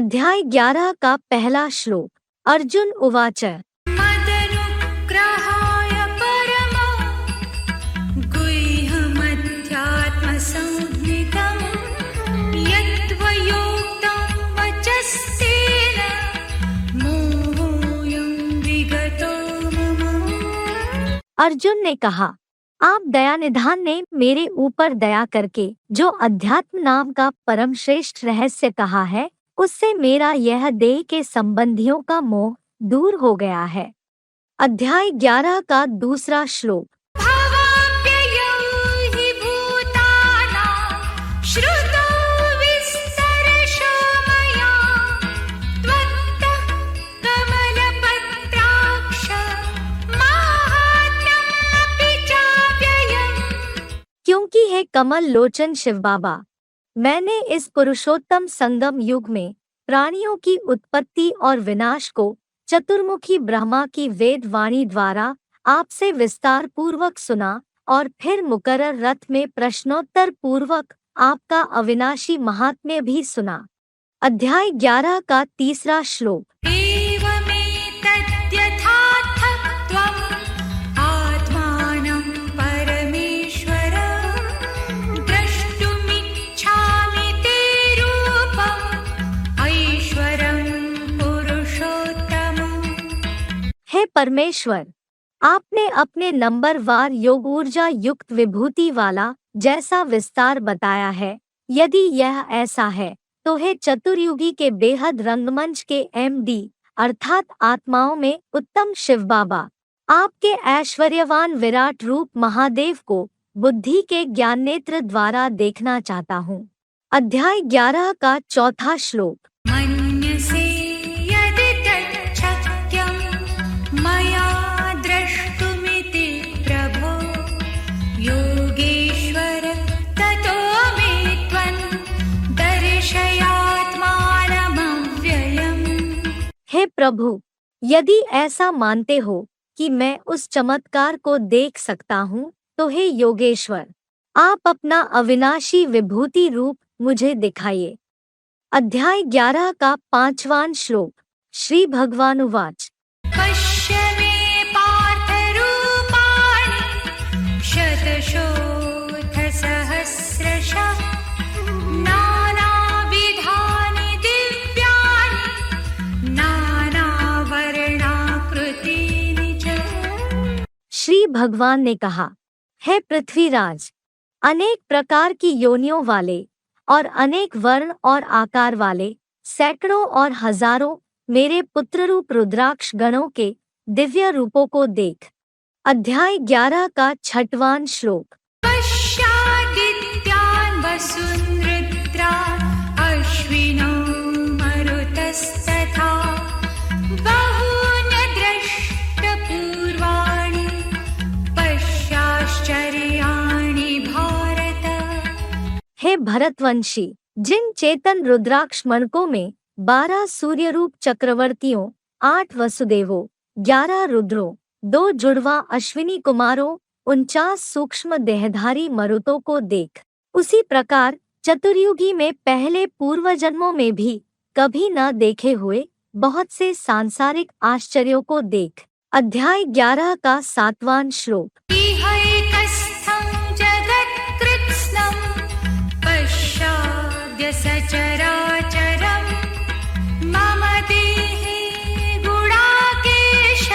अध्याय 11 का पहला श्लोक। अर्जुन उवाच मदनुग्रहाय परमं गुह्यमध्यात्मसंज्ञितं यत्त्वयोक्तं वचस्तेन मोहोऽयं विगतो मम। अर्जुन ने कहा, आप दयानिधान ने मेरे ऊपर दया करके जो अध्यात्म नाम का परम श्रेष्ठ रहस्य कहा है, उससे मेरा यह देह के संबंधियों का मोह दूर हो गया है। अध्याय 11 का दूसरा श्लोक। भवाप्ययौ हि भूतानां श्रुतो विस्तरशो मया त्वत्तः कमलपत्राक्ष माहात्म्यमपि चाव्ययम्। क्योंकि हे कमल लोचन शिव बाबा, मैंने इस पुरुषोत्तम संगम युग में प्राणियों की उत्पत्ति और विनाश को चतुर्मुखी ब्रह्मा की वेद वाणी द्वारा आपसे विस्तार पूर्वक सुना और फिर मुकर्रर रथ में प्रश्नोत्तर पूर्वक आपका अविनाशी महात्म्य भी सुना। अध्याय 11 का तीसरा श्लोक। एवमेतद्यथार्थत्वम् आत्मानं परमेश्वर द्रष्टुमिच्छामि ते रूपम् ऐश्वरं पुरुषोत्तमम्। हे परमेश्वर, आपने अपने नंबरवार योग ऊर्जा युक्त विभूति वाला जैसा विस्तार बताया है, यदि यह ऐसा है तो हे चतुर्युगी के बेहद रंगमंच के एमडी अर्थात आत्माओं में उत्तम शिव बाबा, आपके ऐश्वर्यवान विराट रूप महादेव को बुद्धि के ज्ञान नेत्र द्वारा देखना चाहता हूँ। अध्याय 11 का चौथा श्लोक। मन्यसे यदि तच्छक्यं मया द्रष्टुमिति प्रभो योगेश्वर ततो मे त्वं दर्शयात्मानमव्ययम्। हे प्रभु, यदि ऐसा मानते हो कि मैं उस चमत्कार को देख सकता हूँ, तो हे योगेश्वर, आप अपना अविनाशी विभूति रूप मुझे दिखाइए। अध्याय 11 का पांचवां श्लोक। श्री भगवानुवाच पश्य मे पार्थरूपाणि शतशोऽथसहस्रशः नानाविधानि दिव्यानि नानावर्णाकृतीनि च। श्री भगवान ने कहा, हे पृथ्वीराज, अनेक प्रकार की योनियों वाले और अनेक वर्ण और आकार वाले सैकड़ों और हजारों मेरे पुत्ररूप रुद्राक्ष गणों के दिव्य रूपों को देख। अध्याय 11 का छठवां श्लोक। पश्यादित्यान् वसून् रुद्रान् अश्विनौ मरुतस्तथा बहून्य दृष्टपूर्वाणि पश्याश्चर्याणि भारत। हे भरतवंशी, जिन चेतन रुद्राक्ष मणकों में 12 सूर्यरूप चक्रवर्तियों, 8 वसुदेवों, 11 रुद्रों, 2 जुड़वा अश्विनी कुमारों, 49 सूक्ष्म देहधारी मरुतों को देख। उसी प्रकार चतुर्युगी में पहले पूर्व जन्मों में भी कभी न देखे हुए बहुत से सांसारिक आश्चर्यों को देख। अध्याय 11 का 7वां श्लोक। इहैकस्थं जगत्कृत्स्नं पश्याद्य सचराचरं मम देहे गुणाकेश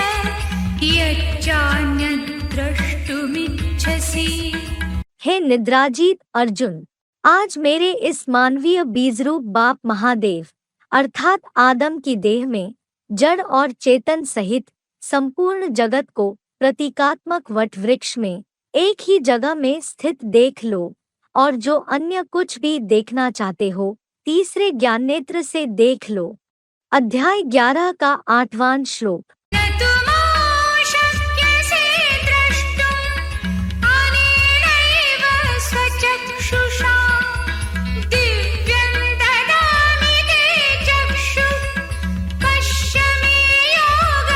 यच्चान्यद् द्रष्टुमिच्छसि। हे निद्राजीत अर्जुन, आज मेरे इस मानवीय बीजरूप बाप महादेव अर्थात आदम की देह में जड़ और चेतन सहित संपूर्ण जगत को प्रतीकात्मक वट वृक्ष में एक ही जगह में स्थित देख लो, और जो अन्य कुछ भी देखना चाहते हो तीसरे ज्ञान नेत्र से देख लो। अध्याय 11 का 8वां श्लोक। न तुमो शक्यसे द्रष्टुम् अनेनैव स्वचक्षुषा दिव्यं ददामि ते चक्षुः पश्य मे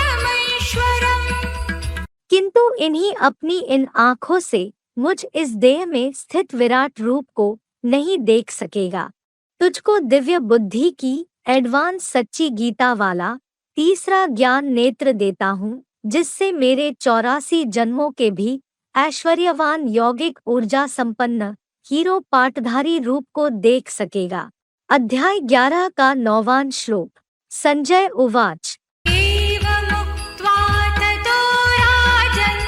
योगमैश्वरम्। किंतु इन्हीं अपनी इन आँखों से मुझ इस देह में स्थित विराट रूप को नहीं देख सकेगा। तुझको दिव्य बुद्धि की एडवांस सच्ची गीता वाला तीसरा ज्ञान नेत्र देता हूँ, जिससे मेरे 84 जन्मों के भी ऐश्वर्यवान यौगिक ऊर्जा संपन्न हीरो पाटधारी रूप को देख सकेगा। अध्याय 11 का 9वां श्लोक। संजय उवाच। एवमुक्त्वा ततो राजन्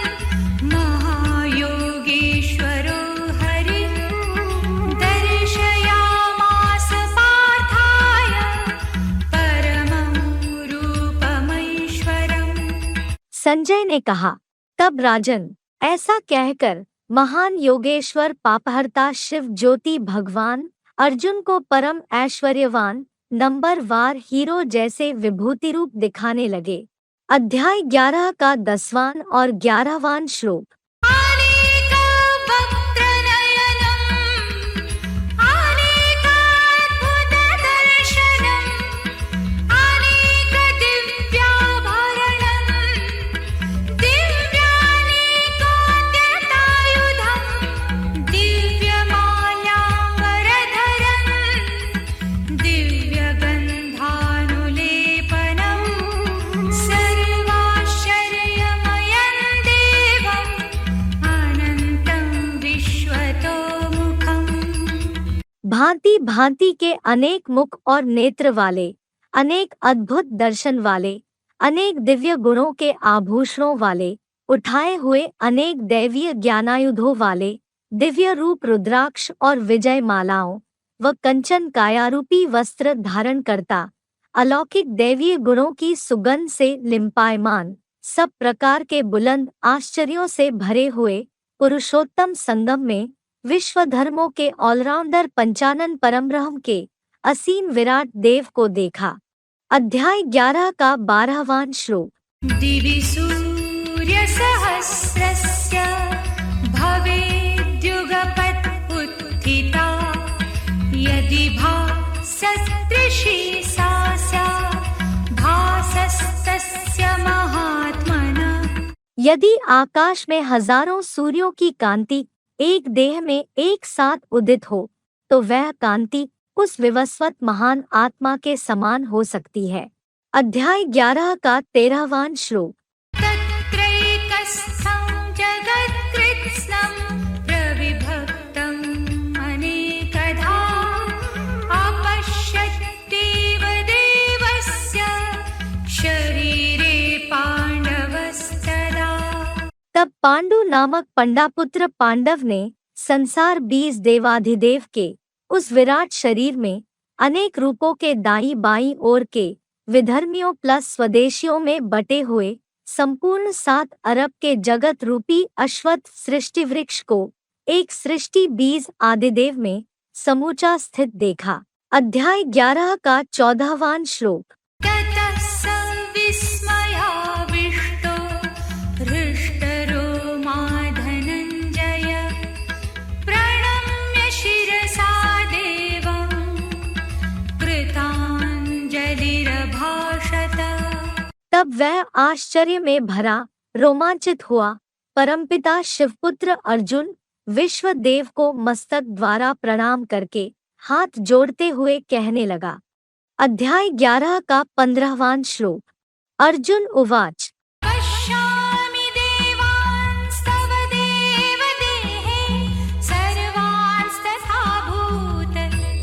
महायोगेश्वरो हरिः दर्शयामास पार्थाय परमं रूपमैश्वरम्। संजय ने कहा, तब राजन, ऐसा कहकर महान योगेश्वर पापहर्ता शिव ज्योति भगवान अर्जुन को परम ऐश्वर्यवान नंबरवार हीरो जैसे विभूति रूप दिखाने लगे। अध्याय 11 का 10वां और 11वां श्लोक। भांति भांति के अनेक मुख और नेत्र वाले, अनेक अद्भुत दर्शन वाले, अनेक दिव्य गुणों के आभूषणों वाले, उठाए हुए अनेक दैवीय ज्ञानायुधों वाले, दिव्य रूप रुद्राक्ष और विजय मालाओं व कंचन कायारूपी वस्त्र धारण करता, अलौकिक दैवीय गुणों की सुगंध से लिम्पायमान, सब प्रकार के बुलंद आश्चर्यों से भरे हुए पुरुषोत्तम संगम में विश्व धर्मों के ऑलराउंडर पंचानन परमब्रह्म के असीम विराट देव को देखा। अध्याय 11 का 12वां श्लोक। दिवि सूर्यसहस्रस्य भवेद्युगपत् उत्थिता यदि भासस्तृषि सा स्यात् भासस्तस्य महात्मना। यदि आकाश में हजारों सूर्यों की कांति एक देह में एक साथ उदित हो, तो वह कांति उस विवस्वत महान आत्मा के समान हो सकती है। अध्याय 11 का 13वां श्लोक। तत्रैकस्थं जगत्कृत्स्नं प्रविभक्तं अनेकधा अपश्यद्देव देवस्य शरीरे पाण्डवस्तदा। तब पांडु नामक पंडापुत्र पांडव ने संसार बीज देवाधिदेव के उस विराट शरीर में अनेक रूपों के दाईं बाईं ओर के विधर्मियों प्लस स्वदेशियों में बटे हुए संपूर्ण 7 अरब के जगत रूपी अश्वत्थ सृष्टि वृक्ष को एक सृष्टि बीज आदिदेव में समूचा स्थित देखा। अध्याय 11 का 14वां श्लोक। ततः स विस्मयाविष्टो हृष्टरोमा धनञ्जय प्रणम्य शिरसा देवं कृताञ्जलिरभाषत। तब वह आश्चर्य में भरा रोमांचित हुआ परमपिता शिवपुत्र अर्जुन विश्वदेव को मस्तक द्वारा प्रणाम करके हाथ जोड़ते हुए कहने लगा। अध्याय 11 का 15वां श्लोक। अर्जुन उवाच। पश्यामि देवांस्तव देवदेहे सर्वांस्तथा भूत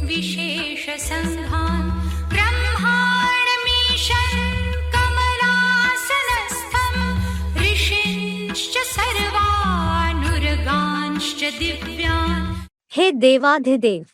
विशेषसङ्घान् ब्रह्माणमीशन् कमलासनस्थं ऋषींश्च सर्वानुर्गांश्च दिव्यान्। हे देवाधिदेव,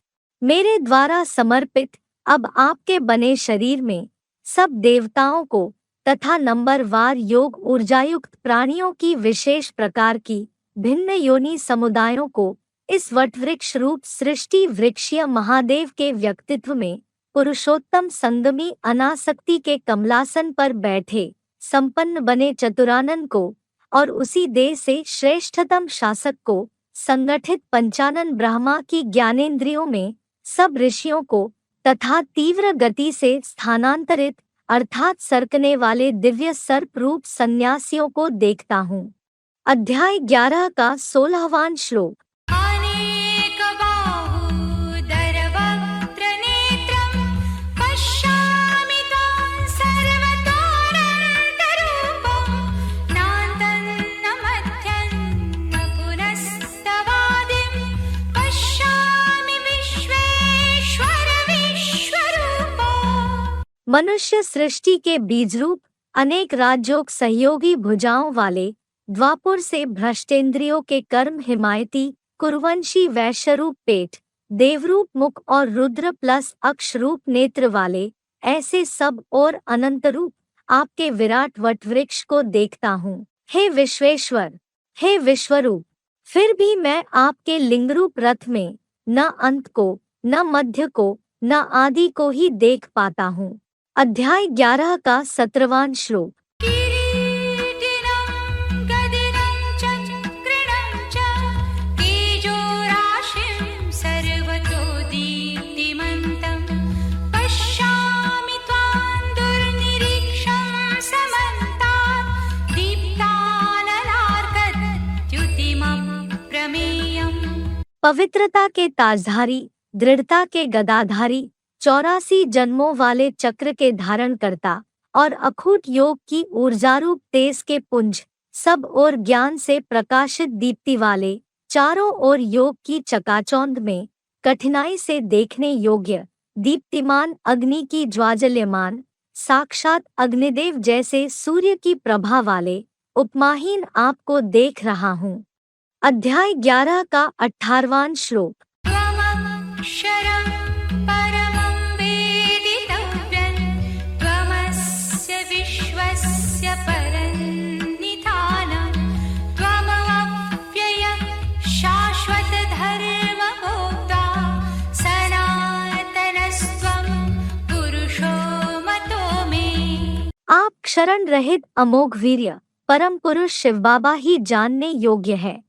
मेरे द्वारा समर्पित अब आपके बने शरीर में सब देवताओं को तथा नंबरवार योग ऊर्जायुक्त प्राणियों की विशेष प्रकार की भिन्न योनि समुदायों को इस वटवृक्ष रूप सृष्टि वृक्षीय महादेव के व्यक्तित्व में पुरुषोत्तम संगमी अनासक्ति के कमलासन पर बैठे संपन्न बने चतुरानन को और उसी देह से श्रेष्ठतम शासक को संगठित पंचानन ब्रह्मा की ज्ञानेंद्रियों में सब ऋषियों को तथा तीव्र गति से स्थानांतरित अर्थात सरकने वाले दिव्य सर्प रूप सन्यासियों को देखता हूँ। अध्याय 11 का 16वां श्लोक। अनेकबाहूदरवक्त्रनेत्रं पश्यामि मनुष्य सृष्टि के बीजरूप, अनेक राजयोग सहयोगी भुजाओं वाले, द्वापुर से भ्रष्टेंद्रियों के कर्म हिमायती, कुरुवंशी वैश्यरूप पेट, देवरूप मुख और रुद्र प्लस अक्षरूप नेत्र वाले, ऐसे सब और अनंत रूप आपके विराट वटवृक्ष को देखता हूँ। हे विश्वेश्वर, हे विश्वरूप, फिर भी मैं आपके लिंगरूप रथ में न अंत को, न मध्य को, न आदि को ही देख पाता हूँ। अध्याय 11 का 17वां श्लोक। किरीटिनं गदिनं चक्रिणं च तेजोराशिं सर्वतो दीप्तिमन्तं पश्यामि त्वां दुर्निरीक्षं समन्तात् दीप्तानलार्कद्युतिमप्रमेयम्। पवित्रता के ताजधारी, दृढ़ता के गदाधारी, 84 जन्मों वाले चक्र के धारण करता और अखूट योग की ऊर्जारूप तेज के पुंज, सब और ज्ञान से प्रकाशित दीप्ति वाले, चारों ओर योग की चकाचौंध में कठिनाई से देखने योग्य, दीप्तिमान अग्नि की ज्वाजल्यमान, साक्षात अग्निदेव जैसे सूर्य की प्रभा वाले, उपमाहीन आपको देख रहा हूँ। अध्याय 11 का 18वां श्लोक। त्वमक्षरं परमं वेदितव्यं त्वमस्य विश्वस्य परन्निधानं त्वमव्ययः शाश्वतधर्मभोक्ता सनातनस्त्वं पुरुषो मतो मे। आप क्षरण रहित अमोघ वीर्य, परम पुरुष शिव बाबा ही जानने योग्य है।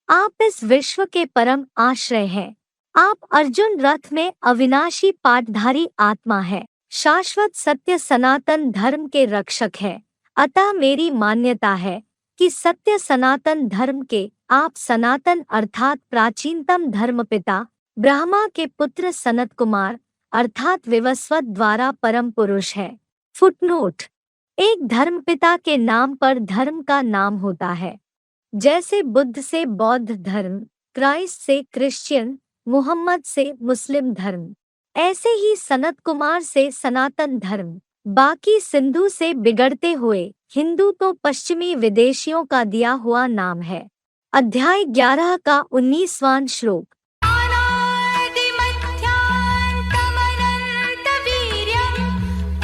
आप इस विश्व के परम आश्रय हैं। आप अर्जुन रथ में अविनाशी पाटधारी आत्मा है, शाश्वत सत्य सनातन धर्म के रक्षक है। अतः मेरी मान्यता है कि सत्य सनातन धर्म के आप सनातन अर्थात प्राचीनतम धर्मपिता, ब्रह्मा के पुत्र सनत कुमार अर्थात विवस्वत द्वारा परम पुरुष है। फुटनोट: एक धर्मपिता के नाम पर धर्म का नाम होता है। जैसे बुद्ध से बौद्ध धर्म, क्राइस्ट से क्रिश्चियन, मुहम्मद से मुस्लिम धर्म, ऐसे ही सनत कुमार से सनातन धर्म, बाकी सिंधु से बिगड़ते हुए हिंदू तो पश्चिमी विदेशियों का दिया हुआ नाम है। अध्याय 11 का 19वां श्लोक। अनादिमध्यान्तमनन्तवीर्यम्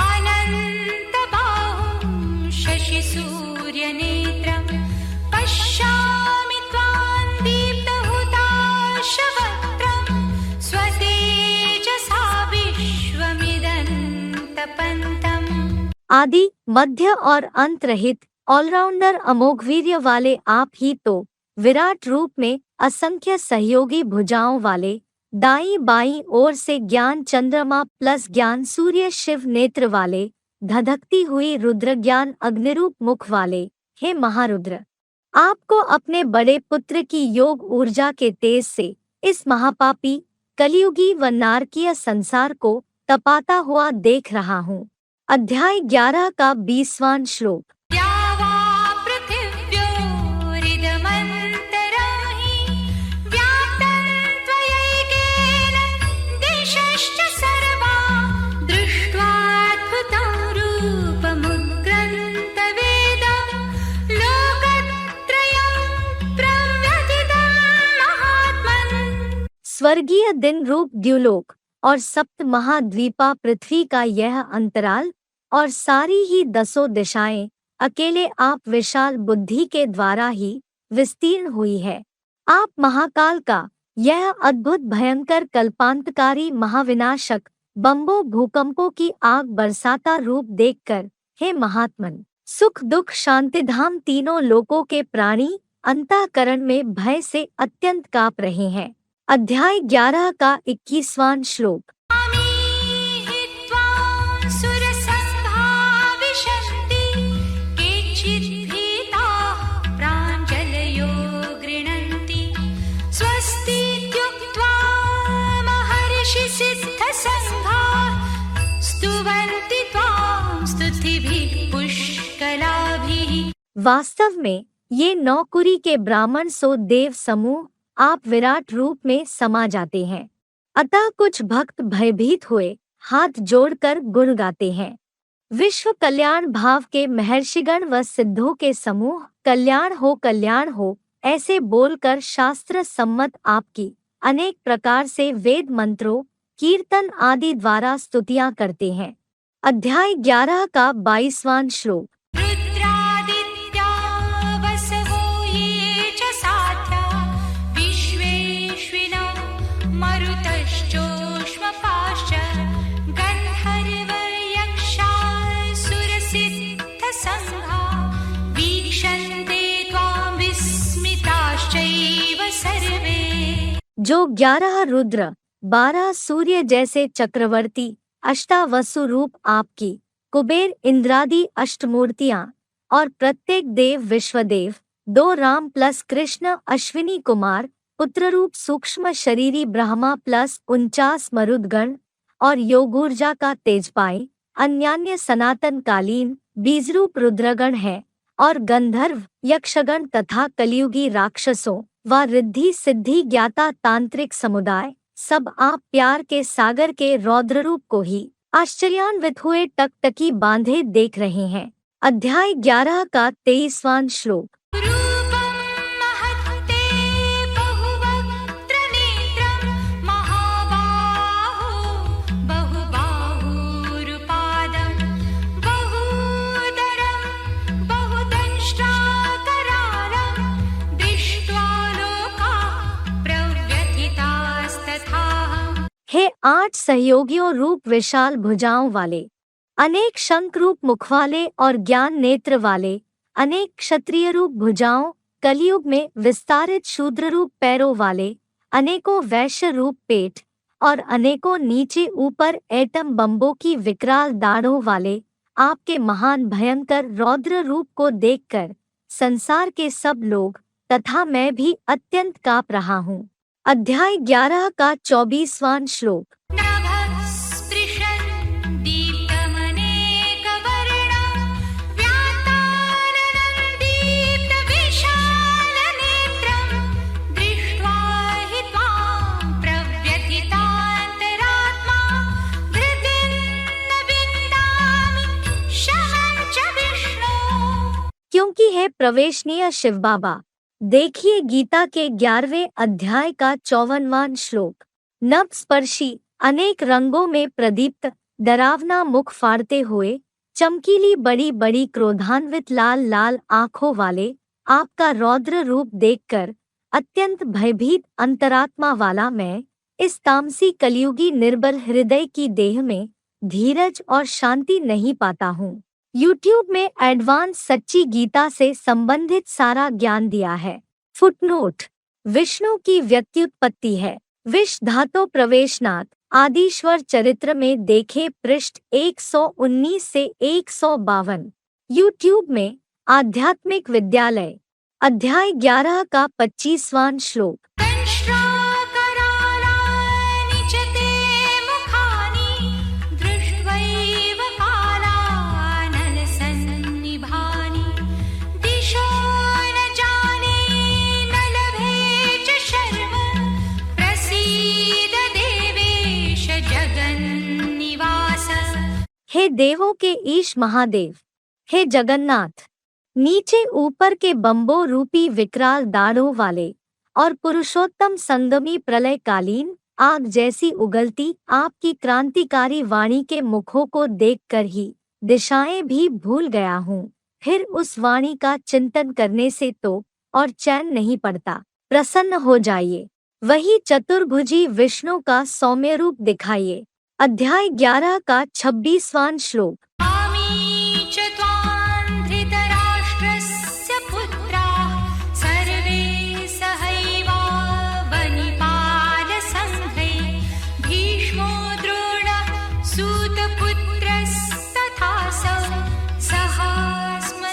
अनन्तबाहुं शशिसूर्यनेत्रं पश्यामि त्वां दीप्तहुताशवक्त्रं स्वतेजसा विश्वमिदन्तपन्तम्। आदि, मध्य और अंत रहित ऑलराउंडर अमोघवीर्य वाले आप ही तो विराट रूप में असंख्य सहयोगी भुजाओं वाले, दाईं बाईं ओर से ज्ञान चंद्रमा प्लस ज्ञान सूर्य शिव नेत्र वाले, धधकती हुई रुद्र ज्ञान अग्निरूप मुख वाले, हे महारुद्र, आपको अपने बड़े पुत्र की योग ऊर्जा के तेज से इस महापापी कलियुगी व नारकीय संसार को तपाता हुआ देख रहा हूँ। अध्याय 11 का 20वां श्लोक। या वा पृथिव्योरिदमन्तरं हि व्याप्तं त्वयैकेन दिशश्च सर्वा दृष्ट्वाद्भुतं रूपमुग्रन्तवेदं लोकत्रयं प्रव्यथितं महात्मन्। स्वर्गीय दिन रूप द्युलोक और सप्त महाद्वीपा पृथ्वी का यह अंतराल और सारी ही 10 दिशाएं अकेले आप विशाल बुद्धि के द्वारा ही विस्तीर्ण हुई है। आप महाकाल का यह अद्भुत भयंकर कल्पांतकारी महाविनाशक बम्बों भूकंपों की आग बरसाता रूप देखकर, हे महात्मन, सुख दुख शांतिधाम तीनों लोकों के प्राणी अंतःकरण में भय से अत्यंत कांप रहे हैं। अध्याय 11 का 21वां श्लोक। अमीहि त्वां सुरसङ्घा विशन्ति केचिद्भीताः प्राञ्जलयो गृह्णन्ति स्वस्तीत्युक्त्वा महर्षिसिद्धसङ्घाः स्तुवन्ति त्वां स्तुतिभिः पुष्कलाभिः। वास्तव में ये नौकुरी के ब्राह्मण सो देव समूह आप विराट रूप में समा जाते हैं। अतः कुछ भक्त भयभीत हुए हाथ जोड़कर गुण गाते हैं। विश्व कल्याण भाव के महर्षिगण व सिद्धों के समूह कल्याण हो ऐसे बोलकर शास्त्र सम्मत आपकी अनेक प्रकार से वेद मंत्रों कीर्तन आदि द्वारा स्तुतियां करते हैं। अध्याय 11 का 22वां श्लोक। रुद्रादित्या वसवो ये च साध्या विश्वेश्विनो मरुतश्चोष्मपाश्च गन्धर्वयक्षासुरसिद्धसङ्घा वीक्षन्ते त्वां विस्मिताश्चैव सर्वे। जो 11 रुद्र 12 सूर्य जैसे चक्रवर्ती अष्टावसु रूप आपकी कुबेर इंद्रादि अष्टमूर्तियां और प्रत्येक देव विश्वदेव 2 राम प्लस कृष्ण अश्विनी कुमार पुत्र रूप सूक्ष्म शरीरी ब्रह्मा प्लस 49 मरुदगण और योगूर्जा का तेजपाई अन्यान्य सनातन कालीन बीजरूप रुद्रगण है और गंधर्व यक्षगण तथा कलियुगी राक्षसों व रिद्धि सिद्धि ज्ञाता तांत्रिक समुदाय सब आप प्यार के सागर के रौद्र रूप को ही आश्चर्यान्वित हुए टकटकी बांधे देख रहे हैं। अध्याय 11 का 23वां श्लोक। रूपं महत्ते बहुवक्त्रनेत्रं महाबाहो बहुबाहुरुपादं बहूदरं बहुदंष्ट्राकरालं दृष्ट्वा लोकाः प्रव्यथितास्तथाहम्। हे 8 सहयोगियों रूप विशाल भुजाओं वाले अनेक शंख रूप मुख वाले और ज्ञान नेत्र वाले अनेक क्षत्रिय रूप भुजाओं कलियुग में विस्तारित शूद्र रूप पैरों वाले अनेकों वैश्य रूप पेट और अनेकों नीचे ऊपर एटम बम्बों की विकराल दाढ़ों वाले आपके महान भयंकर रौद्र रूप को देखकर संसार के सब लोग तथा मैं भी अत्यंत काँप रहा हूँ। अध्याय 11 का 24वां श्लोक। नभःस्पृशन् दीप्तमनेकवर्णं व्याताननं दीप्तविशालनेत्रं दृष्ट्वा हि त्वां प्रव्यथितान्तरात्मा धृतिर्न विन्दामि शमं च विष्णो। क्योंकि है प्रवेशनीय शिव बाबा। देखिए गीता के 11वें अध्याय का 54वां श्लोक। नभ स्पर्शी अनेक रंगों में प्रदीप्त डरावना मुख फाड़ते हुए चमकीली बड़ी बड़ी क्रोधान्वित लाल लाल आंखों वाले आपका रौद्र रूप देखकर अत्यंत भयभीत अंतरात्मा वाला मैं इस तामसी कलियुगी निर्बल हृदय की देह में धीरज और शांति नहीं पाता हूँ। YouTube में एडवांस सच्ची गीता से संबंधित सारा ज्ञान दिया है। फुटनोट। विष्णु की व्यक्त्युत्पत्ति है। विष धातो प्रवेशनाथ आदिश्वर चरित्र में देखे पृष्ठ 119 से 152। YouTube में आध्यात्मिक विद्यालय अध्याय 11 का 25वां श्लोक। दंष्ट्राकरालानि च ते मुखानि दृष्ट्वैव कालानलसन्निभानि दिशो न जाने न लभे च शर्म प्रसीद देवेश जगन्निवास। हे देवों के ईश महादेव, हे जगन्नाथ, नीचे ऊपर के बम्बो रूपी विकराल दाढ़ों वाले और पुरुषोत्तम संगमी प्रलयकालीन आग जैसी उगलती आपकी क्रांतिकारी वाणी के मुखों को देखकर ही दिशाएं भी भूल गया हूँ। फिर उस वाणी का चिंतन करने से तो और चैन नहीं पड़ता। प्रसन्न हो जाइए, वही चतुर्भुजी विष्णु का सौम्य रूप दिखाइए। अध्याय 11 का 26वां श्लोक। आमी च त्वां धृतराष्ट्रस्य पुत्राः सर्वे सहैवावनिपालसङ्घै भीष्मो द्रोणः सूतपुत्रस्तथासौ सहास्मदीयैरपि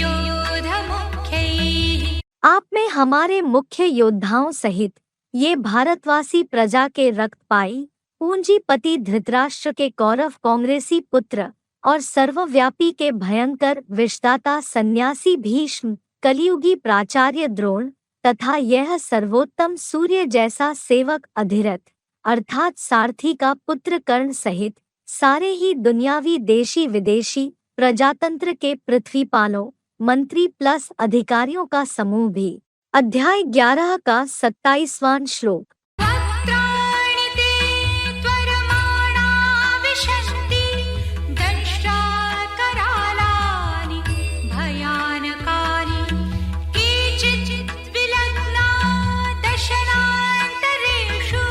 योधमुख्यैः। आप में हमारे मुख्य योद्धाओं सहित ये भारतवासी प्रजा के रक्तपाई पूंजीपति धृतराष्ट्र के कौरव कांग्रेसी पुत्र और सर्वव्यापी के भयंकर विषदाता सन्यासी भीष्म कलियुगी प्राचार्य द्रोण तथा यह सर्वोत्तम सूर्य जैसा सेवक अधिरथ अर्थात सारथी का पुत्र कर्ण सहित सारे ही दुनियावी देशी विदेशी प्रजातंत्र के पृथ्वीपालों मंत्री प्लस अधिकारियों का समूह भी। अध्याय 11 का 27वां श्लोक। वक्त्राणि ते त्वरमाणा विशन्ति दंष्ट्राकरालानि भयानकानि केचित् विलग्ना दशनान्तरेषु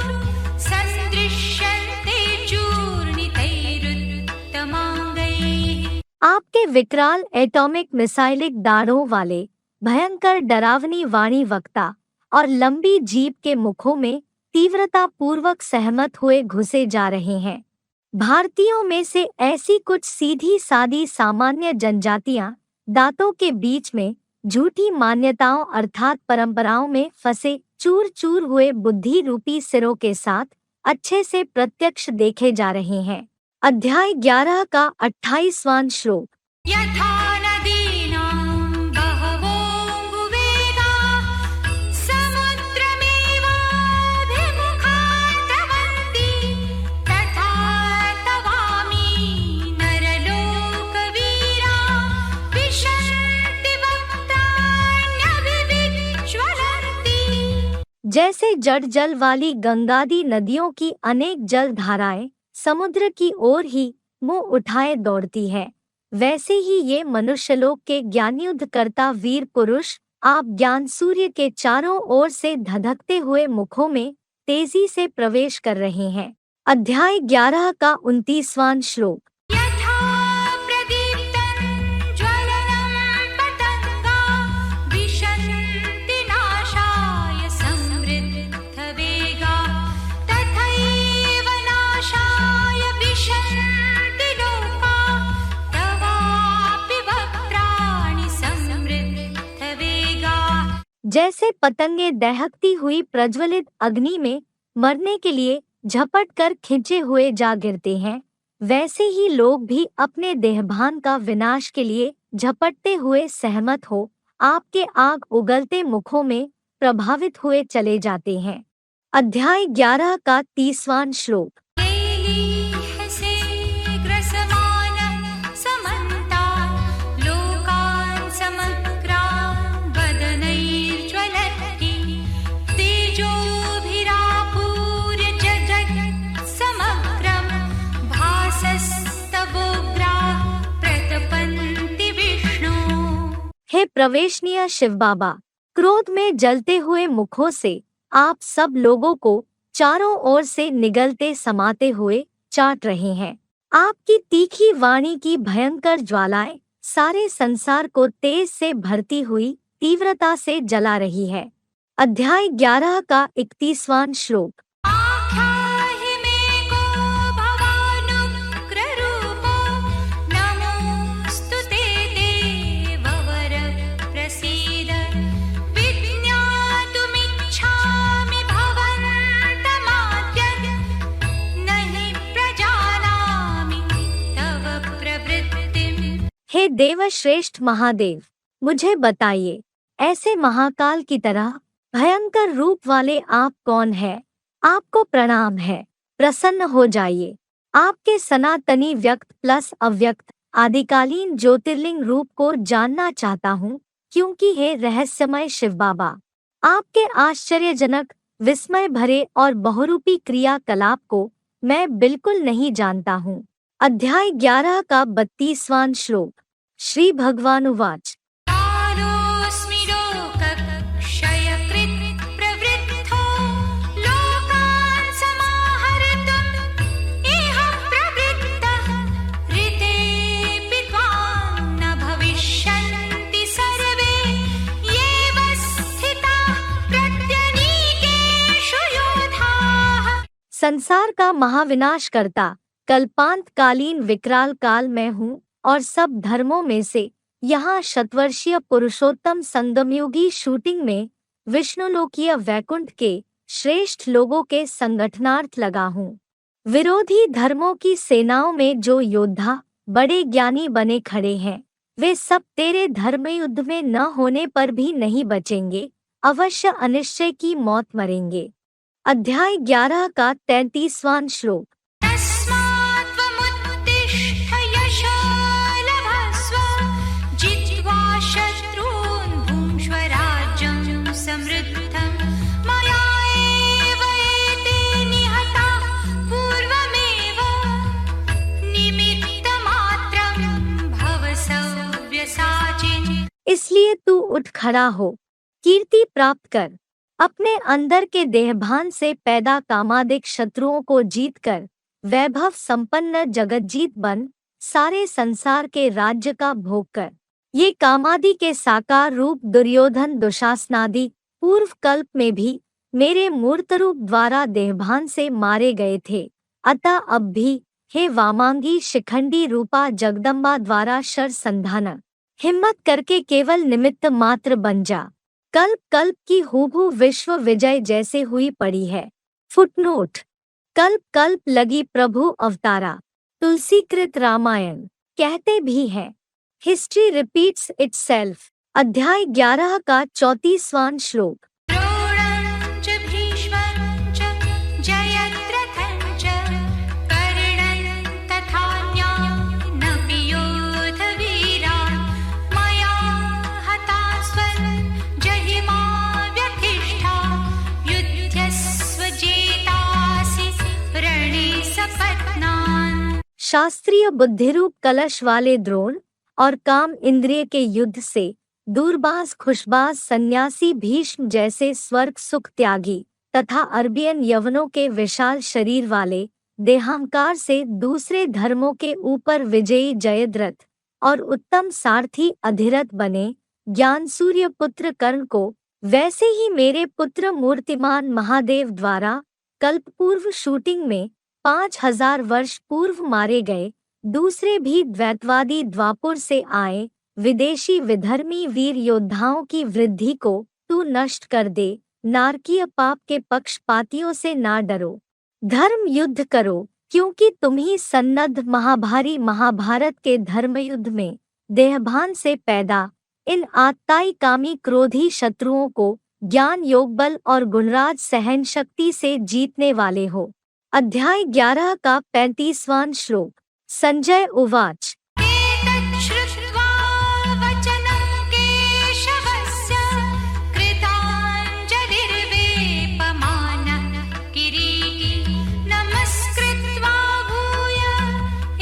सन्दृश्यन्ते चूर्णितैरुत्तमाङ्गैः। आपके विकराल एटॉमिक मिसाइलिक दाढ़ों वाले भयंकर डरावनी वाणी वक्ता और लंबी जीभ के मुखों में तीव्रता पूर्वक सहमत हुए घुसे जा रहे हैं। भारतीयों में से ऐसी कुछ सीधी सादी सामान्य जनजातियां दांतों के बीच में झूठी मान्यताओं अर्थात परंपराओं में फंसे चूर चूर हुए बुद्धि रूपी सिरों के साथ अच्छे से प्रत्यक्ष देखे जा रहे हैं। अध्याय 11 का 28वां श्लोक। यथा नदीनां बहवोऽम्बुवेगाः समुद्रमेवाभिमुखा द्रवन्ति तथा तवामि नरलोकवीरा विशन्ति वक्त्राण्यभिविज्वलन्ति। जैसे जड़ जल वाली गंगादि नदियों की अनेक जल धाराएं समुद्र की ओर ही मुंह उठाए दौड़ती है, वैसे ही ये मनुष्यलोक के ज्ञानयुद्ध करता वीर पुरुष आप ज्ञान सूर्य के चारों ओर से धधकते हुए मुखों में तेजी से प्रवेश कर रहे हैं। अध्याय 11 का 29वां श्लोक। यथा प्रदीप्तं ज्वलनं पतङ्गा विशन्ति नाशाय समृद्धवेगा तथैव नाशाय विशन्ति लोका तवापि वक्त्राणि समृद्धवेगा। जैसे पतंगे दहकती हुई प्रज्वलित अग्नि में मरने के लिए झपट कर खिंचे हुए जा गिरते हैं, वैसे ही लोग भी अपने देहभान का विनाश के लिए झपटते हुए सहमत हो आपके आग उगलते मुखों में प्रभावित हुए चले जाते हैं। अध्याय 11 का 30वां श्लोक। लेलीहसे ग्रसमानः समन्तात् लोकान् समग्रान् वदनैर्ज्वलति तेजोभिरापूर्य जगत् समग्रं भासस्तवोग्राः प्रतपन्ति विष्णु। हे प्रवेशनीय शिव बाबा, क्रोध में जलते हुए मुखों से आप सब लोगों को चारों ओर से निगलते समाते हुए चाट रहे हैं। आपकी तीखी वाणी की भयंकर ज्वालाएं सारे संसार को तेज से भरती हुई तीव्रता से जला रही है। अध्याय 11 का 31वां श्लोक। आख्याहि मे को भवानुग्ररूपो नमोऽस्तु ते देववर प्रसीद विज्ञातुमिच्छामि भवन्तमाद्य न हि प्रजानामि तव प्रवृत्तिम्। हे देवश्रेष्ठ महादेव, मुझे बताइए ऐसे महाकाल की तरह भयंकर रूप वाले आप कौन हैं? आपको प्रणाम है, प्रसन्न हो जाइए। आपके सनातनी व्यक्त प्लस अव्यक्त आदिकालीन ज्योतिर्लिंग रूप को जानना चाहता हूँ, क्योंकि हे रहस्यमय शिव बाबा, आपके आश्चर्यजनक विस्मय भरे और बहुरूपी क्रियाकलाप को मैं बिल्कुल नहीं जानता हूँ। अध्याय 11 का 32वां श्लोक। श्री भगवानुवाच। कालोऽस्मि लोकक्षयकृत् प्रवृद्धो लोकान् समाहर्तुम् इह प्रवृत्तः ऋतेऽपि त्वां न भविष्यन्ति सर्वे येव स्थिताः प्रत्यनीकेषु योधाः। संसार का महाविनाश करता कल्पांत कालीन विकराल काल मैं हूँ और सब धर्मों में से यहाँ शतवर्षीय पुरुषोत्तम संगमयुगी शूटिंग में विष्णुलोकीय वैकुंठ के श्रेष्ठ लोगों के संगठनार्थ लगा हूँ। विरोधी धर्मों की सेनाओं में जो योद्धा बड़े ज्ञानी बने खड़े हैं, वे सब तेरे धर्मयुद्ध में न होने पर भी नहीं बचेंगे, अवश्य अनिश्चय की मौत मरेंगे। अध्याय 11 का 33वां श्लोक। तस्मात् त्वमुत्थितो मया एव एते निहता पूर्वमेव निमित्तमात्रं भव सव्यसाचिन्। इसलिए तू उठ खड़ा हो, कीर्ति प्राप्त कर, अपने अंदर के देहभान से पैदा कामादिक शत्रुओं को जीतकर वैभव संपन्न जगज्जीत बन, सारे संसार के राज्य का भोग कर। ये कामादि के साकार रूप दुर्योधन दुशासनादि पूर्व कल्प में भी मेरे मूर्त रूप द्वारा देहभान से मारे गए थे, अतः अब भी हे वामांगी शिखंडी रूपा जगदम्बा द्वारा शर संधान हिम्मत करके केवल निमित्त मात्र बन जा। कल्प कल्प की हूबहू विश्व विजय जैसे हुई पड़ी है। फुटनोट: कल्प कल्प लगी प्रभु अवतारा, तुलसीकृत रामायण। कहते भी हैं हिस्ट्री रिपीट्स इटसेल्फ। अध्याय 11 का 34वां श्लोक। द्रोणं च भीष्मं च जयद्रथं च कर्णं तथान्यानपि योधवीरान् मया हतास्त्वं जहिमा व्यथिष्ठा युध्यस्व जेतासि रणे सपत्नान्। शास्त्रीय बुद्धिरूप कलश वाले द्रोण और काम इंद्रिय के युद्ध से दूरबाज खुशबाज सन्यासी भीष्म जैसे स्वर्ग सुख त्यागी तथा अरबियन यवनों के विशाल शरीर वाले देहांकार से दूसरे धर्मों के ऊपर विजयी जयद्रथ और उत्तम सारथी अधिरथ बने ज्ञान सूर्य पुत्र कर्ण को वैसे ही मेरे पुत्र मूर्तिमान महादेव द्वारा कल्पपूर्व शूटिंग में 5000 वर्ष पूर्व मारे गए दूसरे भी द्वैतवादी द्वापुर से आए विदेशी विधर्मी वीर योद्धाओं की वृद्धि को तू नष्ट कर दे। नारकीय पाप के पक्षपातियों से ना डरो, धर्म युद्ध करो, क्योंकि तुम ही सन्नद्ध महाभारी महाभारत के धर्म युद्ध में देहभान से पैदा इन आत्ताई कामी क्रोधी शत्रुओं को ज्ञान योग बल और गुणराज सहन शक्ति से जीतने वाले हो। अध्याय 11 का 35वां श्लोक। संजय उवाच। एतत् श्रुत्वा वचनं केशवस्य कृताञ्जलिर्वेपमानः किरीटी नमस्कृत्वा भूय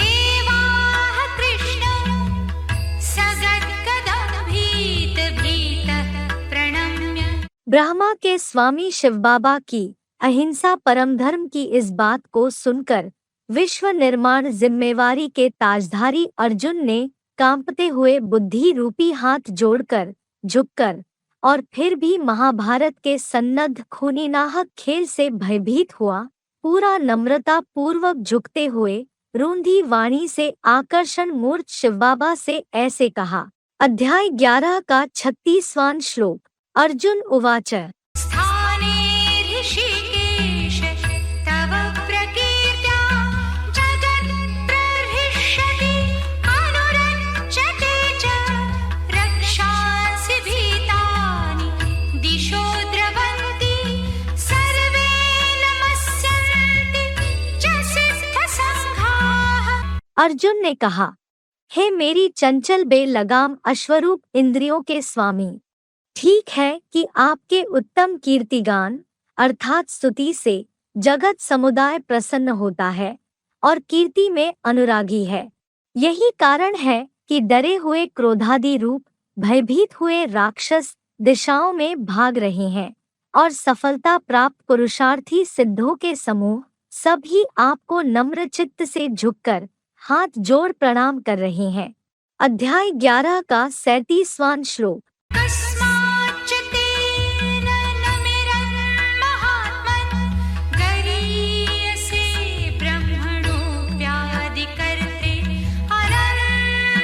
एवाह कृष्णं सगद्गदभीतभीतः प्रणम्य। ब्रह्मा के स्वामी शिव बाबा की अहिंसा परम धर्म की इस बात को सुनकर विश्व निर्माण जिम्मेवारी के ताजधारी अर्जुन ने कांपते हुए बुद्धि रूपी हाथ जोड़कर झुककर और फिर भी महाभारत के सन्नद्ध खूनी नाहक खेल से भयभीत हुआ पूरा नम्रता पूर्वक झुकते हुए रूंधी वाणी से आकर्षण मूर्त शिव बाबा से ऐसे कहा। अध्याय 11 का 36वां श्लोक। अर्जुन उवाच। स्थाने ऋषिकेश तव प्रकीर्त्या जगत्प्रहृष्यति अनुरज्यते च रक्षांसि भीतानि दिशो द्रवन्ति सर्वे नमस्यन्ति च सिद्धसङ्घाः। अर्जुन ने कहा, हे मेरी चंचल बेलगाम अश्वरूप इंद्रियों के स्वामी, ठीक है कि आपके उत्तम कीर्तिगान अर्थात स्तुति से जगत समुदाय प्रसन्न होता है और कीर्ति में अनुरागी है। यही कारण है कि डरे हुए क्रोधादि रूप भयभीत हुए राक्षस दिशाओं में भाग रहे हैं और सफलता प्राप्त पुरुषार्थी सिद्धों के समूह सभी आपको नम्र चित्त से झुककर हाथ जोड़ प्रणाम कर रहे हैं। अध्याय 11 का 37वां श्लोक। कस्माच्च तेन नमिरं महात्मन् गरीयसे ब्रह्मणोऽप्यादिकर्त्रे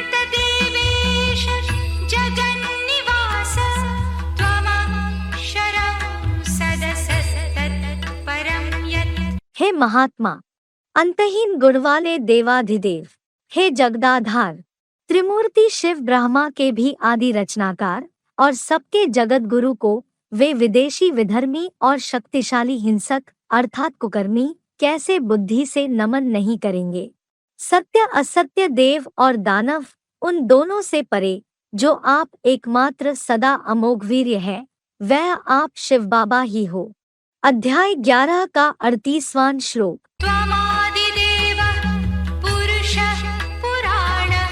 अनन्तदेवेश जगन्निवास त्वमक्षरं सदसत्तत्परं यत्। हे महात्मा, अंतहीन गुण वाले देवाधिदेव, हे जगदाधार, त्रिमूर्ति शिव ब्रह्मा के भी आदि रचनाकार और सबके जगत गुरु को वे विदेशी विधर्मी और शक्तिशाली हिंसक अर्थात कुकर्मी कैसे बुद्धि से नमन नहीं करेंगे। सत्य असत्य देव और दानव उन दोनों से परे जो आप एकमात्र सदा अमोघ वीर्य है वह आप शिव बाबा ही हो। अध्याय 11 का 38वां श्लोक। त्वमादिदेवः पुरुषः पुराणः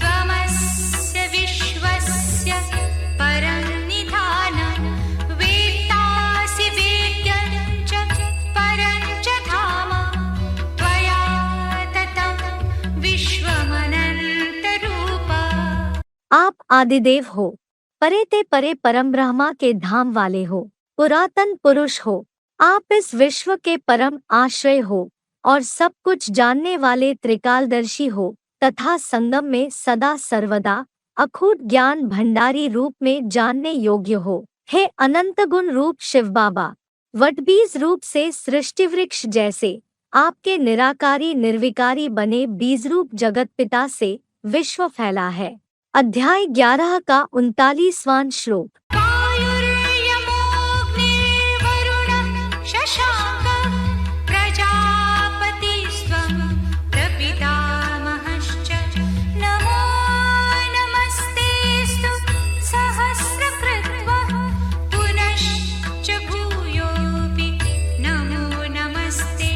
त्वमस्य विश्वस्य परं निधानम् वेत्तासि वेद्यं च परं च धाम त्वया ततं विश्वमनन्तरूप। आप आदिदेव हो, परे ते परे परम ब्रह्मा के धाम वाले हो, पुरातन पुरुष हो। आप इस विश्व के परम आश्रय हो और सब कुछ जानने वाले त्रिकालदर्शी हो तथा संगम में सदा सर्वदा अखूट ज्ञान भंडारी रूप में जानने योग्य हो। हे अनंत गुण रूप शिव बाबा, वटबीज रूप से सृष्टिवृक्ष जैसे आपके निराकारी निर्विकारी बने बीजरूप जगत पिता से विश्व फैला है। अध्याय 11 का 39वां श्लोक। वायुर्यमोऽग्निर्वरुणः शशाङ्कः प्रजापतिस्त्वं प्रपितामहश्च नमो नमस्तेऽस्तु सहस्रकृत्वः पुनश्च भूयोऽपि नमो नमस्ते।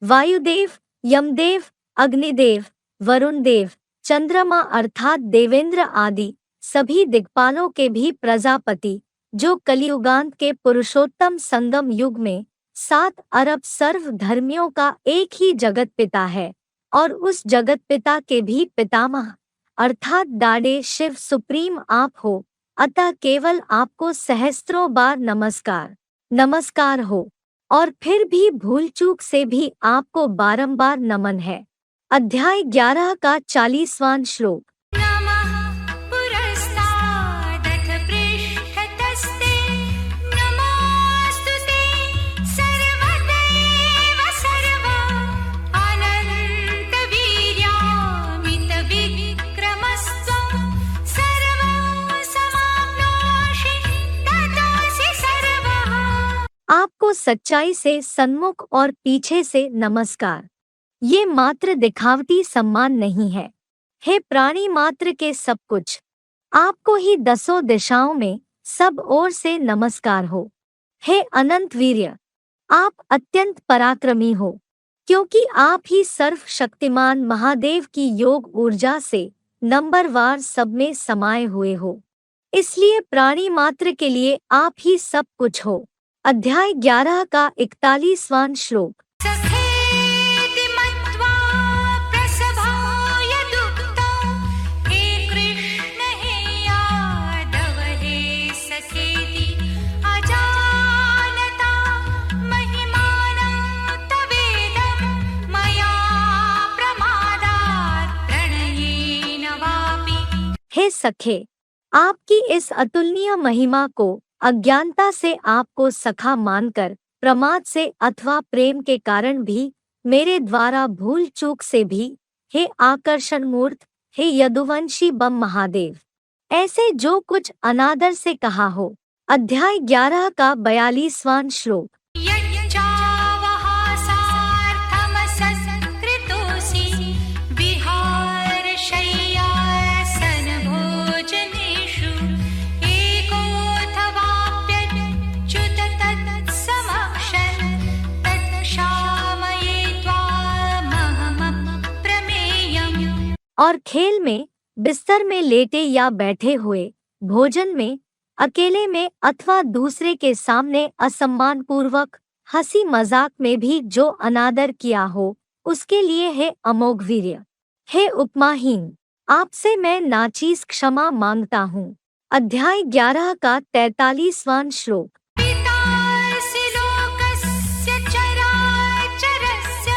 वायुदेव, यमदेव, अग्निदेव, वरुण देव, चंद्रमा अर्थात देवेंद्र आदि सभी दिक्पालों के भी प्रजापति, जो कलियुगांत के पुरुषोत्तम संगम युग में 7 अरब सर्व धर्मियों का एक ही जगत पिता है और उस जगत पिता के भी पितामह अर्थात दाढ़े शिव सुप्रीम आप हो। अतः केवल आपको सहस्त्रों बार नमस्कार हो और फिर भी भूल चूक से भी आपको बारंबार नमन है। अध्याय 11 का 40वां श्लोक। नमः पुरस्तादथ पृष्ठतस्ते नमोऽस्तुते सर्वदैव सर्वा अनन्तवीर्यामितविक्रमस्त्वं सर्वं समाप्नोषि ततोऽसि सर्वः। आपको सच्चाई से सन्मुख और पीछे से नमस्कार। ये मात्र दिखावटी सम्मान नहीं है। हे प्राणी मात्र के सब कुछ, आपको ही 10 दिशाओं में सब ओर से नमस्कार हो। हे अनंत वीर्य, आप अत्यंत पराक्रमी हो, क्योंकि आप ही सर्वशक्तिमान महादेव की योग ऊर्जा से नंबरवार सब में समाये हुए हो, इसलिए प्राणी मात्र के लिए आप ही सब कुछ हो। अध्याय 11 का 41वां श्लोक। सखेति मत्वा प्रसभाय दुःखं हे कृष्ण हे यादव हे सखेति अजानता महिमानं तवेदं मया प्रमादात् प्रणयेन वापि। हे सखे, आपकी इस अतुलनीय महिमा को अज्ञानता से आपको सखा मानकर प्रमाद से अथवा प्रेम के कारण भी मेरे द्वारा भूल चूक से भी, हे आकर्षण मूर्त, हे यदुवंशी बम महादेव, ऐसे जो कुछ अनादर से कहा हो। अध्याय 11 का 42वां श्लोक। यच्चावहासार्थमसत्कृतोऽसि विहारशय्यासनभोजनेषु एकोऽथवाप्यच्युत तत्समक्षन् तत्क्षामये त्वामहमप्रमेयम्। और खेल में, बिस्तर में लेटे या बैठे हुए, भोजन में, अकेले में अथवा दूसरे के सामने असम्मान पूर्वक हंसी मजाक में भी जो अनादर किया हो, उसके लिए है अमोघ वीर्य। हे उपमाहीन, आपसे मैं नाचीज क्षमा मांगता हूँ। अध्याय 11 का 43वां श्लोक। पितासि लोकस्य चराचरस्य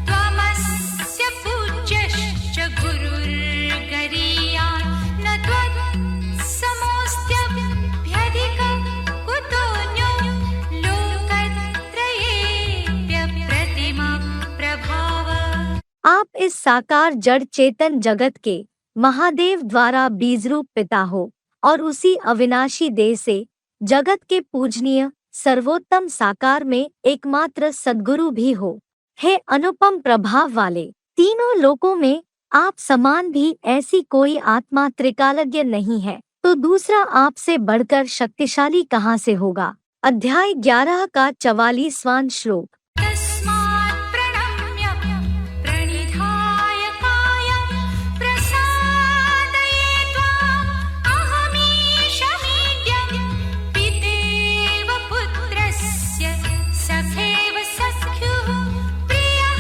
त्वमस्य पूज्यश्च गुरुर्गरीयान् न त्वत्समोऽस्त्यभ्यधिकः कुतोऽन्यो लोकत्रयेऽप्यप्रतिमः प्रभाव। आप इस साकार जड़ चेतन जगत के महादेव द्वारा बीजरूप पिता हो और उसी अविनाशी देह से जगत के पूजनीय सर्वोत्तम साकार में एकमात्र सद्गुरु भी हो। हे अनुपम प्रभाव वाले, तीनों लोकों में आप समान भी ऐसी कोई आत्मा त्रिकालज्ञ नहीं है। तो दूसरा आपसे बढ़कर शक्तिशाली कहाँ से होगा। अध्याय 11 का 44वां श्लोक। तस्मात् प्रणम्य प्रणिधाय कायं प्रसादये त्वाम् अहमीशमीड्यं पितेव पुत्रस्य सखेव सख्युः प्रियः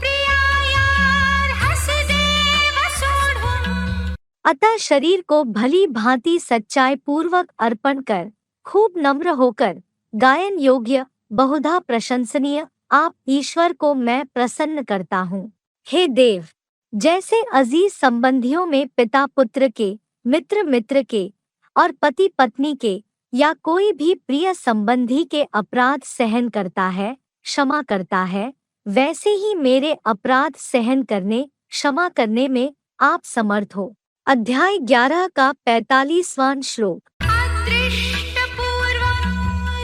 प्रियायार्हसि देव सोढुम्। अतः शरीर को भली भांति सच्चाई पूर्वक अर्पण कर खूब नम्र होकर गायन योग्य बहुधा प्रशंसनीय आप ईश्वर को मैं प्रसन्न करता हूँ। हे देव, जैसे अजीज संबंधियों में पिता पुत्र के, मित्र मित्र के और पति पत्नी के या कोई भी प्रिय संबंधी के अपराध सहन करता है, क्षमा करता है, वैसे ही मेरे अपराध सहन करने, क्षमा करने में आप समर्थ हो। अध्याय 11 का 45वां श्लोक। अदृष्टपूर्वं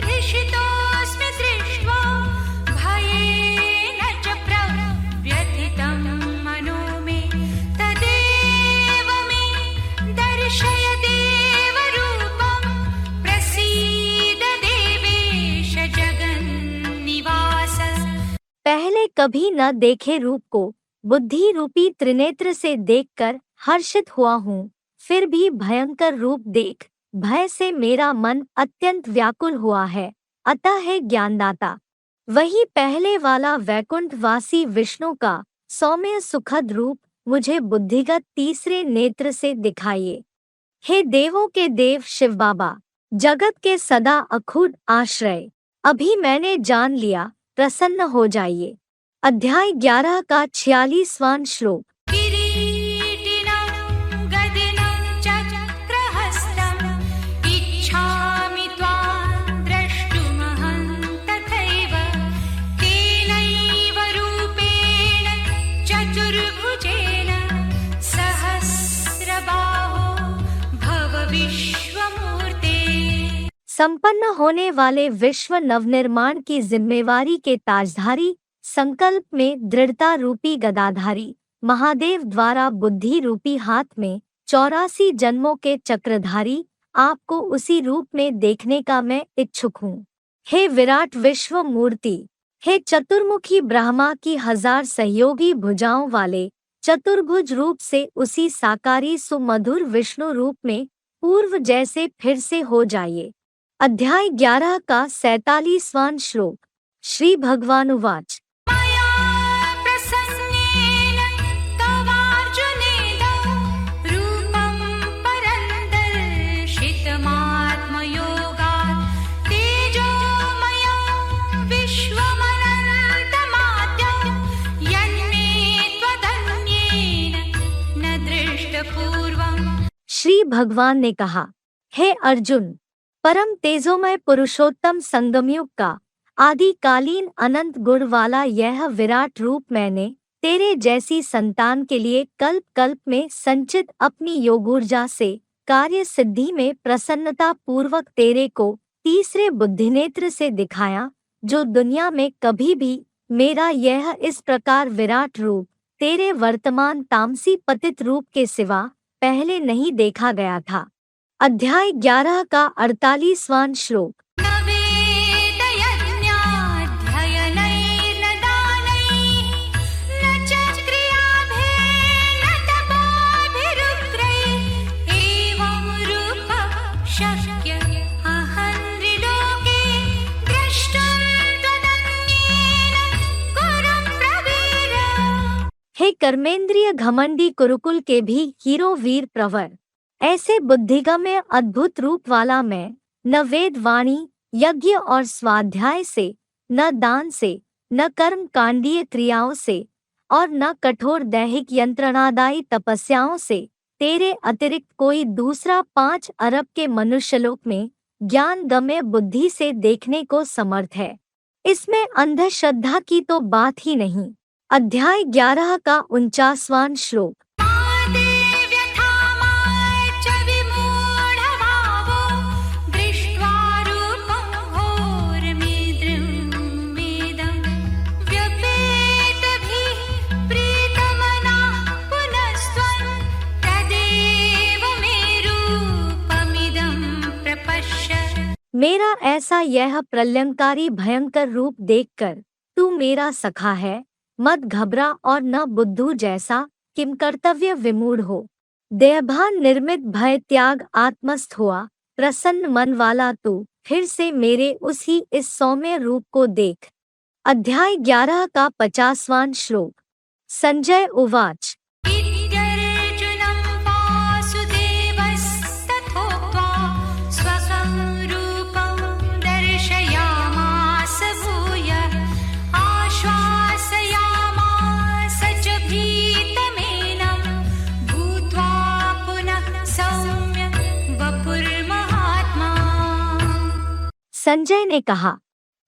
हृषितोऽस्मि दृष्ट्वा भयेन च प्रव्यथितं मनो मे तदेव मे दर्शय देवरूपं प्रसीद देवेश जगन्निवास। पहले कभी न देखे रूप को बुद्धि रूपी त्रिनेत्र से देखकर हर्षित हुआ हूँ, फिर भी भयंकर रूप देख भय से मेरा मन अत्यंत व्याकुल हुआ है। अतः है ज्ञानदाता, वही पहले वाला वैकुंठवासी विष्णु का सौम्य सुखद रूप मुझे बुद्धिगत तीसरे नेत्र से दिखाइए। हे देवों के देव शिव बाबा, जगत के सदा अखुद आश्रय, अभी मैंने जान लिया, प्रसन्न हो जाइए। अध्याय 11 का 46वां श्लोक। किरीटिनं गदिनं चक्रहस्तम् इच्छामि त्वां द्रष्टुमहं तथैव केनैव रूपेण चतुर्भुजेन सहस्रबाहो भव विश्वमूर्ते। संपन्न होने वाले विश्व नवनिर्माण की जिम्मेवारी के ताजधारी, संकल्प में दृढ़ता रूपी गदाधारी, महादेव द्वारा बुद्धि रूपी हाथ में 84 जन्मों के चक्रधारी आपको उसी रूप में देखने का मैं इच्छुक हूँ। हे विराट विश्व मूर्ति, हे चतुर्मुखी ब्रह्मा की 1000 सहयोगी भुजाओं वाले चतुर्भुज रूप से उसी साकारी सुमधुर विष्णु रूप में पूर्व जैसे फिर से हो जाइए। अध्याय 11 का 47वां श्लोक। श्री भगवानुवाच। मया प्रसन्नेन तवार्जुनेदं रूपं परं दर्शितमात्मयोगात् तेजोमयं विश्वमनन्तमाद्यं यन्मे त्वदन्येन न दृष्टपूर्वम्। श्री भगवान ने कहा, हे अर्जुन, परम तेजोमय पुरुषोत्तम संगमयुग का आदिकालीन अनंत गुण वाला यह विराट रूप मैंने तेरे जैसी संतान के लिए कल्प कल्प में संचित अपनी योगूर्जा से कार्य सिद्धि में प्रसन्नता पूर्वक तेरे को तीसरे बुद्धिनेत्र से दिखाया, जो दुनिया में कभी भी मेरा यह इस प्रकार विराट रूप तेरे वर्तमान तामसी पतित रूप के सिवा पहले नहीं देखा गया था। अध्याय 11 का 48वां श्लोक। न वेदयज्ञाध्ययनैर्न दानैः न च क्रियाभिर्न तपोभिरुग्रैः एवं रूपः शक्य अहं त्रिलोके द्रष्टुं त्वदन्येन कुरु प्रवीर। हे कर्मेंद्रिय घमंडी कुरुकुल के भी हीरो वीर प्रवर, ऐसे बुद्धिगम्य अद्भुत रूप वाला मैं न वेद वाणी यज्ञ और स्वाध्याय से, न दान से, न कर्म कांडीय क्रियाओं से और न कठोर दैहिक यंत्रणादायी तपस्याओं से तेरे अतिरिक्त कोई दूसरा 5 अरब के मनुष्यलोक में ज्ञान गम्य बुद्धि से देखने को समर्थ है। इसमें अंधश्रद्धा की तो बात ही नहीं। अध्याय 11 का 49वां श्लोक। मादेव्यथामाच विमूढभावो दृष्ट्वा रूपं घोरमिदं व्यपेतभिः प्रीतमनाः पुनस्त्वं तदेव मे रूपं ऐसा यह प्रलयंकारी भयंकर रूप देखकर तू मेरा सखा है, मत घबरा और न बुद्धू जैसा किम कर्तव्य विमूढ़ हो। देहभान निर्मित भय त्याग आत्मस्थ हुआ प्रसन्न मन वाला तू फिर से मेरे उसी इस सौम्य रूप को देख। अध्याय 11 का 50वां श्लोक। संजय उवाच इत्यर्जुनं वासुदेवस्तथोक्त्वा स्वकं रूपं दर्शयामास भूयः आश्वासयामास च भीतमेनं भूत्वा पुनः सौम्य वपुर्महात्मा। संजय ने कहा,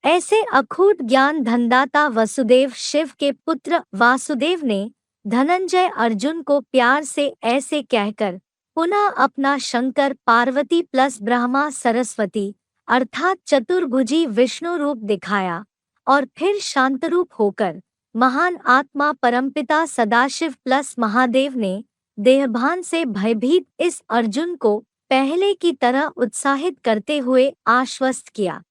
ऐसे अखूट ज्ञान धनदाता वसुदेव शिव के पुत्र वासुदेव ने धनंजय अर्जुन को प्यार से ऐसे कहकर पुनः अपना शंकर पार्वती प्लस ब्रह्मा सरस्वती अर्थात चतुर्भुजी विष्णु रूप दिखाया और फिर शांतरूप होकर महान आत्मा परमपिता सदाशिव प्लस महादेव ने देहभान से भयभीत इस अर्जुन को पहले की तरह उत्साहित करते हुए आश्वस्त किया।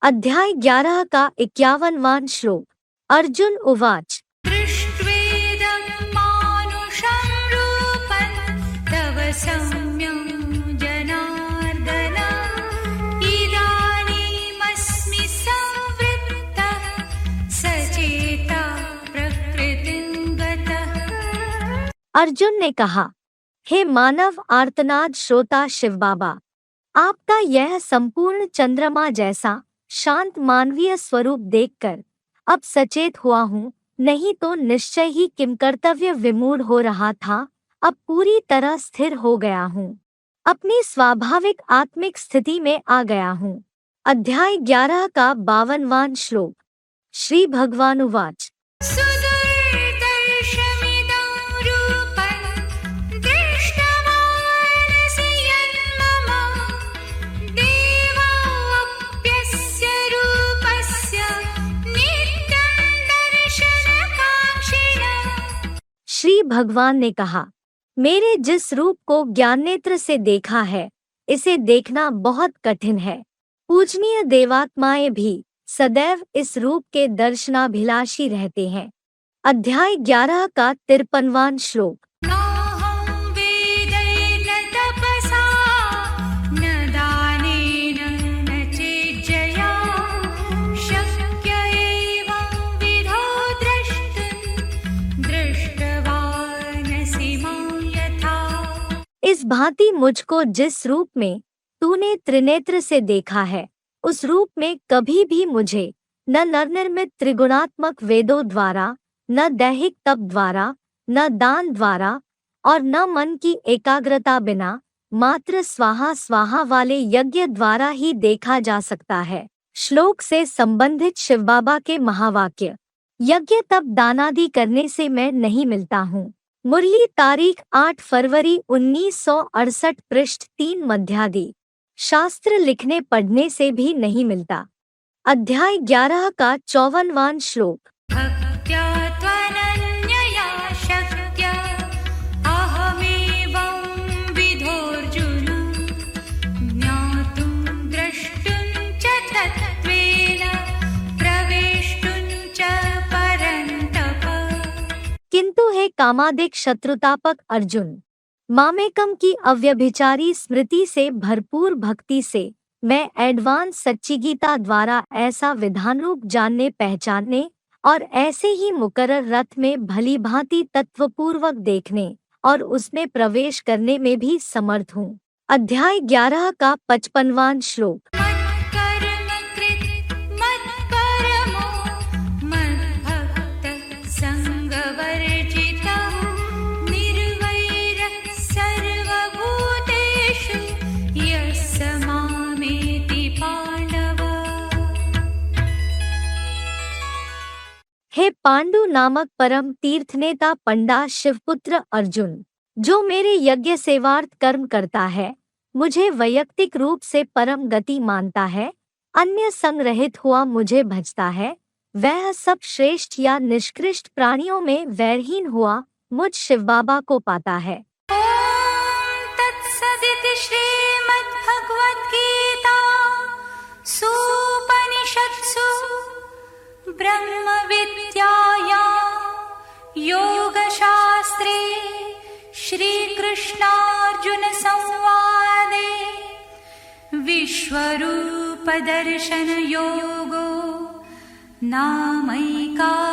अध्याय 11 का 51वां श्लोक। अर्जुन उवाच दृष्ट्वेदं मानुषं रूपं तव सौम्यं जनार्दन इदानीमस्मि संवृत्तः सचेता प्रकृतिं गतः। अर्जुन ने कहा, हे मानव आर्तनाद श्रोता शिव बाबा, आपका यह संपूर्ण चंद्रमा जैसा शांत मानवीय स्वरूप देखकर अब सचेत हुआ हूँ, नहीं तो निश्चय ही किम कर्तव्य विमूढ़ हो रहा था, अब पूरी तरह स्थिर हो गया हूँ, अपनी स्वाभाविक आत्मिक स्थिति में आ गया हूँ। अध्याय 11 का 52वां श्लोक। श्री भगवानुवाच सुदुर्दर्शमिदं रूपं दृष्टवानसि यन्मम देवाप्यस्य रूपस्य नित्यं दर्शनकाङ्क्षिणः। श्री भगवान ने कहा, मेरे जिस रूप को ज्ञानेत्र से देखा है, इसे देखना बहुत कठिन है। पूजनीय देवात्माएं भी सदैव इस रूप के दर्शनाभिलाषी रहते हैं। अध्याय 11 का 53वां श्लोक। नाहं वेदैर्न तपसा न दानेन न चेज्जया शक्य एवं विधो द्रष्टुं दृष्टवानसि मां यथा। इस भांति मुझको जिस रूप में तूने त्रिनेत्र से देखा है, उस रूप में कभी भी मुझे न नवनिर्मित त्रिगुणात्मक वेदों द्वारा, न दैहिक तप द्वारा, न दान द्वारा और न मन की एकाग्रता बिना मात्र स्वाहा स्वाहा वाले यज्ञ द्वारा ही देखा जा सकता है। श्लोक से संबंधित शिव बाबा के महावाक्य। यज्ञ तप दानादि करने से मैं नहीं मिलता हूँ। मुरली तारीख 8 फरवरी 1968 पृष्ठ 3 मध्यादि। शास्त्र लिखने पढ़ने से भी नहीं मिलता। अध्याय 11 का 54वां श्लोक। भक्त्या त्वनन्यया शक्य अहमेवं विधोऽर्जुन ज्ञातुं द्रष्टुं च तत्त्वेन प्रवेष्टुं च परन्तप। किंतु हे कामादिक शत्रुतापक अर्जुन, मामेकम की अव्यभिचारी स्मृति से भरपूर भक्ति से मैं एडवांस सच्ची गीता द्वारा ऐसा विधान रूप जानने पहचानने और ऐसे ही मुकर्रर रथ में भली भांति तत्वपूर्वक देखने और उसमें प्रवेश करने में भी समर्थ हूँ। अध्याय 11 का 55वां श्लोक। मत्कर्म कृत् मत्परमो मद्भक्तः सङ्गवर्जितः निर्वैरः सर्वभूतेषु यः स मामेति पाण्डव। हे पांडु नामक परम तीर्थनेता पंडा शिवपुत्र अर्जुन, जो मेरे यज्ञ सेवार्थ कर्म करता है, मुझे वैयक्तिक रूप से परम गति मानता है, अन्य संग रहित हुआ मुझे भजता है, वह सब श्रेष्ठ या निष्कृष्ट प्राणियों में वैरहीन हुआ मुझ शिव बाबा को पाता है। ओम तत्सदिति श्रीमद्भगवद्गीता विश्वरूपदर्शनयोगो नामैकादशोऽध्यायः।